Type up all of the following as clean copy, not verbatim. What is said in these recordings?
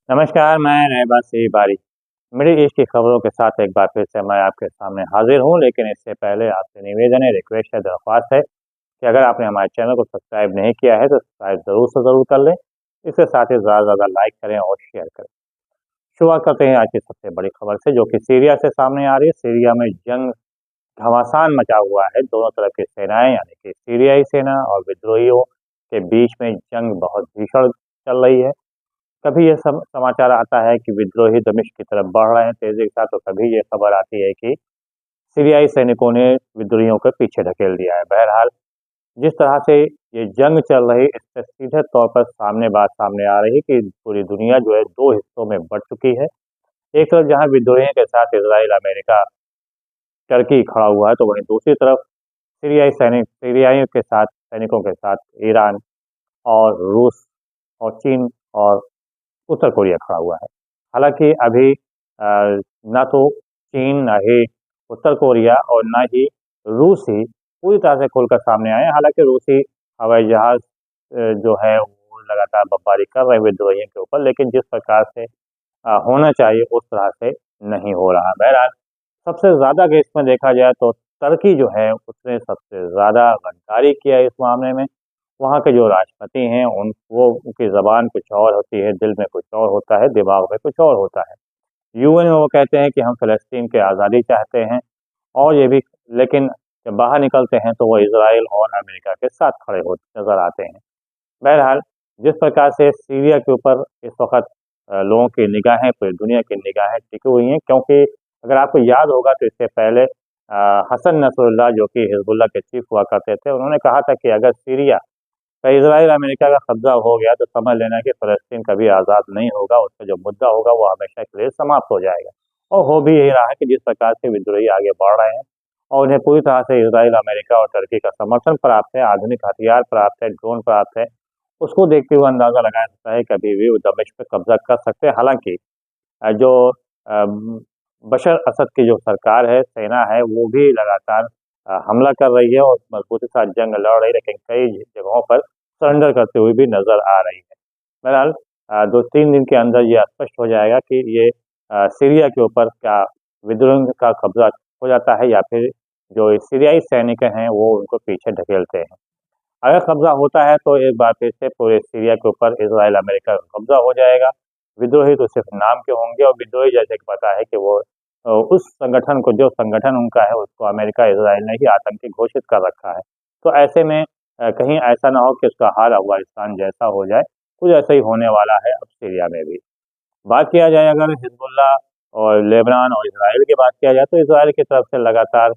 नमस्कार, मैं रहबत सिंह बारी। मिडिल ईस्ट की खबरों के साथ एक बार फिर से मैं आपके सामने हाज़िर हूँ, लेकिन इससे पहले आपसे निवेदन है, रिक्वेस्ट है, दरख्वास्त है कि अगर आपने हमारे चैनल को सब्सक्राइब नहीं किया है, तो सब्सक्राइब ज़रूर से ज़रूर कर लें। इसके साथ ही ज़्यादा से ज़्यादा लाइक करें और शेयर करें। शुरुआत करते हैं आज की सबसे बड़ी खबर से, जो कि सीरिया से सामने आ रही है। सीरिया में जंग घमासान मचा हुआ है। दोनों तरफ की सेनाएँ यानी कि सीरियाई सेना और विद्रोहियों के बीच में जंग बहुत भीषण चल रही है। कभी ये समाचार आता है कि विद्रोही दमिश्क की तरफ बढ़ रहे हैं तेजी के साथ, तो कभी ये खबर आती है कि सीरियाई सैनिकों ने विद्रोहियों को पीछे ढकेल दिया है। बहरहाल, जिस तरह से ये जंग चल रही, इससे सीधे तौर पर बात सामने आ रही कि पूरी दुनिया जो है दो हिस्सों में बढ़ चुकी है। एक तरफ जहाँ विद्रोहियों के साथ इसराइल, अमेरिका, टर्की खड़ा हुआ है, तो वहीं दूसरी तरफ सीरियाइयों के साथ, सैनिकों के साथ ईरान और रूस और चीन और उत्तर कोरिया खड़ा हुआ है। हालाँकि अभी ना तो चीन, ना ही उत्तर कोरिया और ना ही रूस ही पूरी तरह से खुलकर सामने आए हैं। हालाँकि रूसी हवाई जहाज़ जो है वो लगातार बमबारी कर रहे हैं विद्रोहियों के ऊपर, लेकिन जिस प्रकार से होना चाहिए उस तरह से नहीं हो रहा। बहरहाल, सबसे ज़्यादा अगर इसमें देखा जाए तो तुर्की जो है उसने सबसे ज़्यादा गद्दारी किया है इस मामले में। वहाँ के जो राष्ट्रपति हैं उनकी ज़बान कुछ और होती है, दिल में कुछ और होता है, दिमाग में कुछ और होता है। यूएन में वो कहते हैं कि हम फ़लस्तीन की आज़ादी चाहते हैं, और ये भी, लेकिन जब बाहर निकलते हैं तो वो इज़राइल और अमेरिका के साथ खड़े होते नज़र आते हैं। बहरहाल, जिस प्रकार से सीरिया के ऊपर इस वक़्त लोगों की निगाहें, पूरी दुनिया की निगाहें टिकी हुई हैं, क्योंकि अगर आपको याद होगा तो इससे पहले हसन नसरुल्लाह, जो कि हिज़्बुल्लाह के चीफ़ हुआ करते थे, उन्होंने कहा था कि अगर सीरिया का इज़राइल, अमेरिका का कब्ज़ा हो गया तो समझ लेना कि फ़लस्तीन कभी आज़ाद नहीं होगा, उसका जो मुद्दा होगा वो हमेशा के लिए समाप्त हो जाएगा। और हो भी यही रहा है कि जिस प्रकार से विद्रोही आगे बढ़ रहे हैं और उन्हें पूरी तरह से इज़राइल, अमेरिका और टर्की का समर्थन प्राप्त है, आधुनिक हथियार प्राप्त है, ड्रोन प्राप्त है, उसको देखते हुए अंदाज़ा लगाया जाता है कि कभी भी वो दमिश्क पे कब्ज़ा कर सकते हैं। हालाँकि जो बशर असद की जो सरकार है, सेना है, वो भी लगातार हमला कर रही है और मजबूती के साथ जंग लड़ रही है, लेकिन कई जगहों पर सरेंडर करते हुए भी नज़र आ रही है। बहरहाल, 2-3 दिन के अंदर ये स्पष्ट हो जाएगा कि ये सीरिया के ऊपर क्या विद्रोह का कब्ज़ा हो जाता है, या फिर जो सीरियाई सैनिक हैं वो उनको पीछे ढकेलते हैं। अगर कब्ज़ा होता है तो एक बार फिर से पूरे सीरिया के ऊपर इज़राइल, अमेरिका का कब्ज़ा हो जाएगा। विद्रोही तो सिर्फ़ नाम के होंगे, और विद्रोही जैसे कि पता है कि वो उस संगठन को, जो संगठन उनका है, उसको अमेरिका, इज़राइल ने ही आतंकी घोषित कर रखा है। तो ऐसे में कहीं ऐसा ना हो कि उसका हाल अफ़गानिस्तान जैसा हो जाए, कुछ ऐसा ही होने वाला है अब सीरिया में भी। बात किया जाए अगर हिज़्बुल्लाह और लेबनान और इज़राइल की बात किया जाए, तो इज़राइल की तरफ से लगातार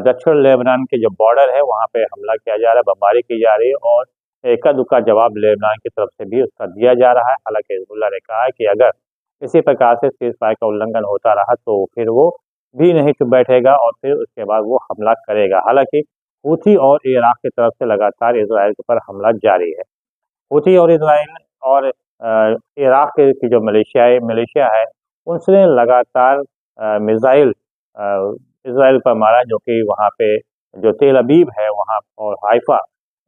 दक्षिण लेबनान के जो बॉर्डर है वहाँ पे हमला किया जा रहा है, बमबारी की जा रही है, और इक्का-दुक्का जवाब लेबनान की तरफ से भी उसका दिया जा रहा है। हालाँकि हिज़्बुल्लाह ने कहा है कि अगर इसी प्रकार से सीज़फायर का उल्लंघन होता रहा तो फिर वो भी नहीं चुप बैठेगा और फिर उसके बाद वो हमला करेगा। हालाँकि हूथी और इराक की तरफ से लगातार इज़राइल के ऊपर हमला जारी है। हूथी और इज़राइल और इराक की जो मिलिशिया है, उसने लगातार मिसाइल इज़राइल पर मारा, जो कि वहाँ पे जो तेल अबीब है वहाँ और हाइफ़ा,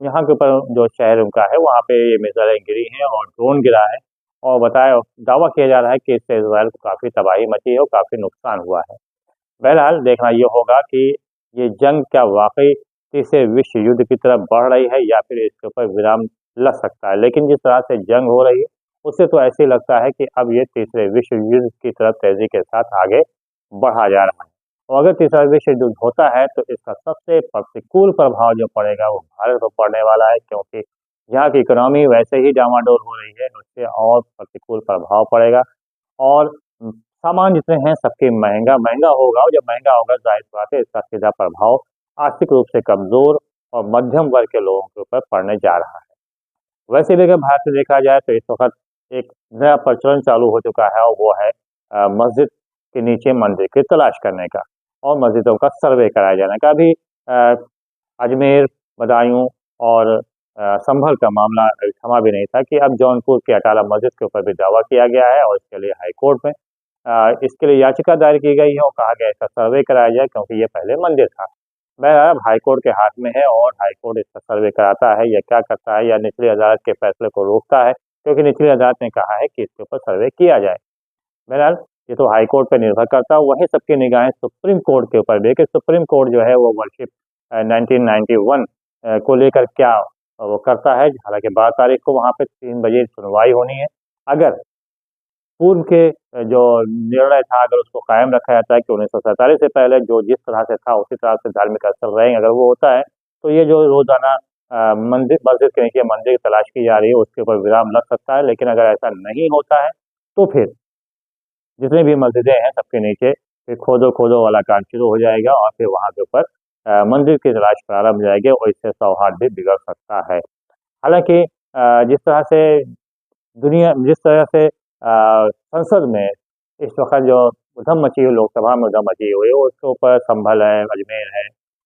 यहाँ के ऊपर जो शहर उनका है, वहाँ पे ये मिसाइलें गिरी हैं और ड्रोन गिरा है, और दावा किया जा रहा है कि इससे इज़राइल को काफ़ी तबाही मची है और काफ़ी नुकसान हुआ है। बहरहाल, देखना ये होगा कि ये जंग क्या वाक़ई तीसरे विश्व युद्ध की तरफ बढ़ रही है, या फिर इसके ऊपर विराम लग सकता है। लेकिन जिस तरह से जंग हो रही है, उससे तो ऐसे ही लगता है कि अब ये तीसरे विश्व युद्ध की तरफ तेज़ी के साथ आगे बढ़ा जा रहा है। और अगर तीसरा विश्व युद्ध होता है तो इसका सबसे प्रतिकूल प्रभाव जो पड़ेगा वो भारत पर पड़ने वाला है, क्योंकि यहाँ की इकोनॉमी वैसे ही डामाडोल हो रही है, उससे और प्रतिकूल प्रभाव पड़ेगा। और सामान जितने हैं सबके महँगा होगा, और जब महँगा होगा ज़ाहिर-सी बात है इसका सीधा प्रभाव आर्थिक रूप से कमज़ोर और मध्यम वर्ग के लोगों के ऊपर पड़ने जा रहा है। वैसे भी अगर भारत में देखा जाए तो इस वक़्त एक नया प्रचलन चालू हो चुका है, और वो है मस्जिद के नीचे मंदिर की तलाश करने का और मस्जिदों का सर्वे कराए जाने का। अभी अजमेर, बदायूं और संभल का मामला अभी थमा भी नहीं था कि अब जौनपुर की अटाला मस्जिद के ऊपर भी दावा किया गया है, और इसके लिए हाई कोर्ट में इसके लिए याचिका दायर की गई है और कहा गया है इसका सर्वे कराया जाए, क्योंकि ये पहले मंदिर था। बहरहाल, अब हाई कोर्ट के हाथ में है और हाई कोर्ट इसका सर्वे कराता है या क्या करता है, या निचली अदालत के फैसले को रोकता है, क्योंकि निचली अदालत ने कहा है कि इसके ऊपर सर्वे किया जाए। बहरहाल ये तो हाई कोर्ट पर निर्भर करता है, वहीं सबकी निगाहें सुप्रीम कोर्ट के ऊपर भी है कि सुप्रीम कोर्ट जो है वो वर्शिप 1991 को लेकर क्या वो करता है। हालांकि 12 तारीख को वहाँ पे 3 बजे सुनवाई होनी है। अगर पूर्व के जो निर्णय था अगर उसको कायम रखा जाता है कि 1947 से पहले जो जिस तरह से था उसी तरह से धार्मिक स्थल रहेंगे, अगर वो होता है तो ये जो रोजाना मंदिर मस्जिद के नीचे मंदिर तलाश की जा रही है उसके ऊपर विराम लग सकता है। लेकिन अगर ऐसा नहीं होता है तो फिर जितनी भी मस्जिदें हैं सबके नीचे फिर खोदो खोदो वाला काम शुरू हो जाएगा और फिर वहाँ के ऊपर मंदिर की तलाश प्रारंभ हो जाएगी और इससे सौहार्द भी बिगड़ सकता है। हालांकि जिस तरह से जिस तरह से संसद में इस वक्त जो उधम मची हुई, लोकसभा में उधम मची हुई है, उसके ऊपर संभल है, अजमेर है,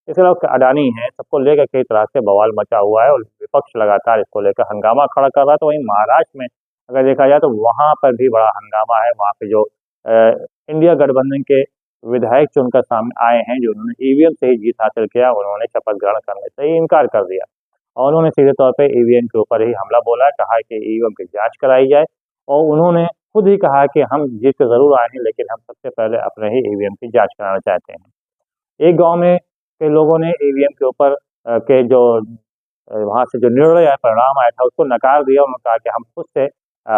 इसके अलावा अडानी है, सबको लेकर कई तरह से बवाल मचा हुआ है और विपक्ष लगातार इसको लेकर हंगामा खड़ा कर रहा है। तो वहीं महाराष्ट्र में अगर देखा जाए तो वहाँ पर भी बड़ा हंगामा है। वहाँ पे जो इंडिया गठबंधन के विधायक चुनकर सामने आए हैं, जो उन्होंने ईवीएम से ही जीत हासिल किया, उन्होंने शपथ ग्रहण करने से ही इनकार कर दिया और उन्होंने सीधे तौर पे ईवीएम के ऊपर ही हमला बोला, कहा कि ईवीएम की जांच कराई जाए और उन्होंने खुद ही कहा कि हम जीत के जरूर आए हैं लेकिन हम सबसे पहले अपने ही ईवीएम की जांच कराना चाहते हैं। एक गांव में के लोगों ने ईवीएम के ऊपर के जो वहाँ से जो निर्णय आया, परिणाम आया था, उसको नकार दिया। उन्होंने कहा कि हम खुद से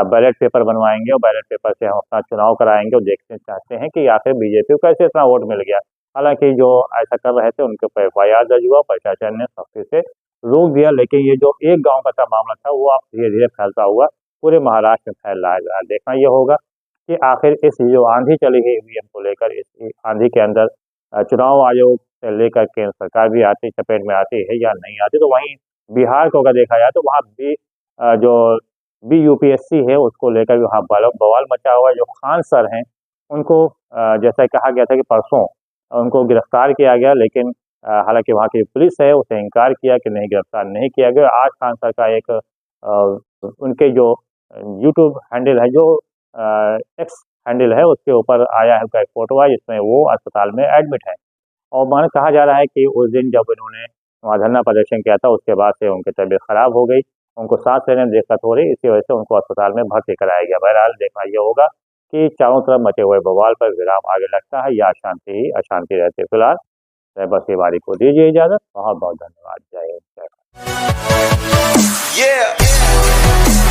बैलेट पेपर बनवाएंगे और बैलेट पेपर से हम अपना चुनाव कराएंगे और देखते चाहते हैं कि आखिर बीजेपी को कैसे इतना वोट मिल गया। हालांकि जो ऐसा कर रहे थे उनके ऊपर FIR दर्ज हुआ, प्रशासन ने सख्ती से रोक दिया। लेकिन ये जो एक गांव का था मामला था वो अब धीरे धीरे फैलता हुआ पूरे महाराष्ट्र में फैल रहा है। देखना ये होगा कि आखिर इस जो आंधी चली है ईवीएम को लेकर, इस आंधी के अंदर चुनाव आयोग से लेकर केंद्र सरकार भी आती चपेट में आती है या नहीं आती। तो वहीं बिहार को अगर देखा जाए तो वहाँ भी जो BUPSC है उसको लेकर भी वहाँ बवाल मचा हुआ है। जो खान सर हैं उनको जैसा कहा गया था कि परसों उनको गिरफ्तार किया गया, लेकिन हालांकि वहाँ की पुलिस है उसने इनकार किया कि नहीं, गिरफ्तार नहीं किया गया। आज खान सर का एक उनके जो YouTube हैंडल है, जो X हैंडल है, उसके ऊपर आया है उनका एक फोटो है जिसमें वो अस्पताल में एडमिट है और मानो कहा जा रहा है कि उस दिन जब इन्होंने वहाँ धरना प्रदर्शन किया था उसके बाद से उनकी तबीयत खराब हो गई, उनको सांस लेने में दिक्कत हो रही, इसी वजह से उनको अस्पताल में भर्ती कराया गया। बहरहाल देखना ये होगा कि चारों तरफ मचे हुए बवाल पर विराम आगे लगता है या अशांति ही अशांति रहती है। फिलहाल बस ये बारी को दीजिए इजाजत। बहुत बहुत धन्यवाद। जय हिंद, जय भारत।